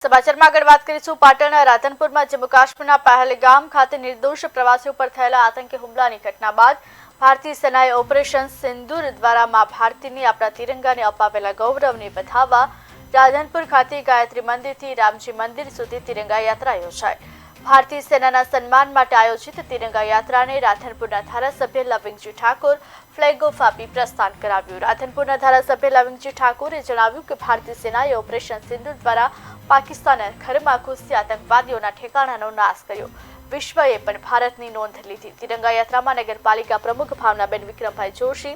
સમાચારમાં આગળ વાત કરીશું પાટણના રાધનપુરમાં જમ્મુ કાશ્મીરના પહેલગામ ખાતે નિર્દોષ પ્રવાસીઓ પર થયેલા આતંકી હુમલાની ઘટના બાદ ભારતીય સેનાએ ઓપરેશન સિંદૂર દ્વારા મા ભારતીની આપણા તિરંગાને અપાવેલા ગૌરવને વધાવવા રાધનપુર ખાતે ગાયત્રી મંદિરથી રામજી મંદિર સુધી તિરંગા યાત્રા યોજાઈ। ભારતીય સેનાના સન્માન માટે આયોજિત તિરંગા યાત્રાને રાધનપુરના ધારાસભ્ય લવિંગજી ઠાકોર ફ્લેગ ઓફ આપી પ્રસ્થાન કરાવ્યું। રાધનપુરના ધારાસભ્ય લવિંગજી ઠાકોરે જણાવ્યું કે ભારતીય સેનાએ ઓપરેશન સિંદૂર દ્વારા પાકિસ્તાનના ઘરમાં ઘૂસી આતંકવાદીઓના ઠેકાણાનો નાશ કર્યો। વિશ્વએ પણ ભારતની નોંધ લીધી। તિરંગા યાત્રામાં નગરપાલિકા પ્રમુખ Bhavnaben Vikrambhai Joshi,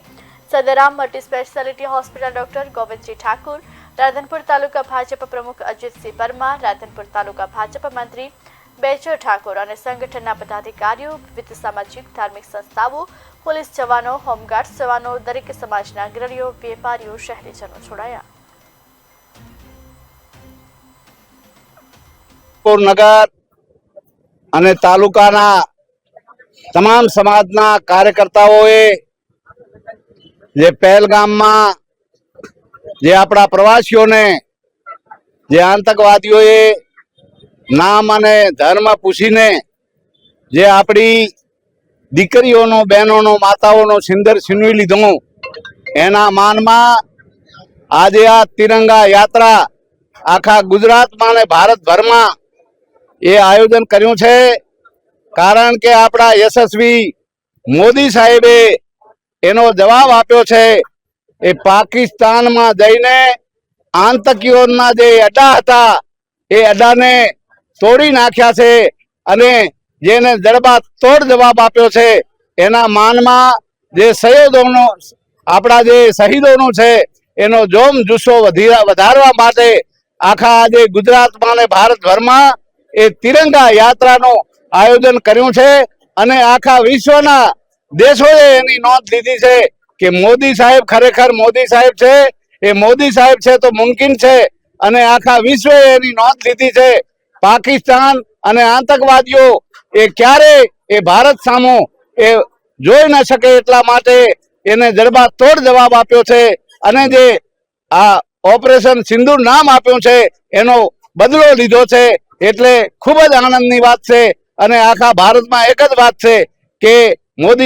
Sadaram multi specialty hospital doctor Govindji Thakur, Radhanpur તાલુકા ભાજપ પ્રમુખ અજીતસિંહ પરમાર, રાધનપુર તાલુકા ભાજપ મંત્રી બેચર ઠાકોર અને સંગઠનના પદાધિકારીઓ, વિવિધ સામાજિક ધાર્મિક સંસ્થાઓ, પોલીસ જવાનો, હોમગાર્ડ જવાનો, દરેક સમાજના અગ્રણીઓ, વેપારીઓ, શહેરીજનો જોડાયા। નગર અને તાલુકાના તમામ સમાજના કાર્યકર્તાઓએ જે પહેલગામમાં જે આપણા પ્રવાસીઓને જે આતંકવાદીઓએ નામ અને ધર્મ પૂછીને જે આપણી દીકરીઓનો, બહેનોનો, માતાઓનો સિંદર છીનવી લીધો, એના માનમાં આજે આ તિરંગા યાત્રા આખા ગુજરાતમાં અને ભારતભરમાં એ આયોજન કર્યું છે। કારણ કે આપણા યશસ્વી મોદી સાહેબે એનો જવાબ આપ્યો છે। એ પાકિસ્તાનમાં જઈને આતંકીઓના જે અડ્ડા હતા એ અડ્ડાને તોડી નાખ્યા છે અને જેને જડબા તોડ જવાબ આપ્યો છે। એના માનમાં જે શહીદોનો, આપણા જે શહીદોનું છે એનો જોમ જુસ્સો વધારવા માટે આખા આજે ગુજરાતમાં અને ભારતભરમાં એ તિરંગા યાત્રાનું આયોજન કર્યું છે અને આખા વિશ્વના દેશોએ એની નોંધ લીધી છે કે મોદી સાહેબ ખરેખર મોદી સાહેબ છે। એ મોદી સાહેબ છે તો મુમકિન છે અને આખા વિશ્વએ એની નોંધ લીધી છે। પાકિસ્તાન અને આતંકવાદીઓ એ ક્યારે એ ભારત સામો એ જોઈ ન શકે એટલા માટે એને જડબા તોડ જવાબ આપ્યો છે અને જે આ ઓપરેશન સિંદૂર નામ આપ્યું છે એનો બદલો લીધો છે। એટલે ખૂબ જ આનંદની વાત છે અને આખા ભારતમાં એક જ વાત છે કે મોદી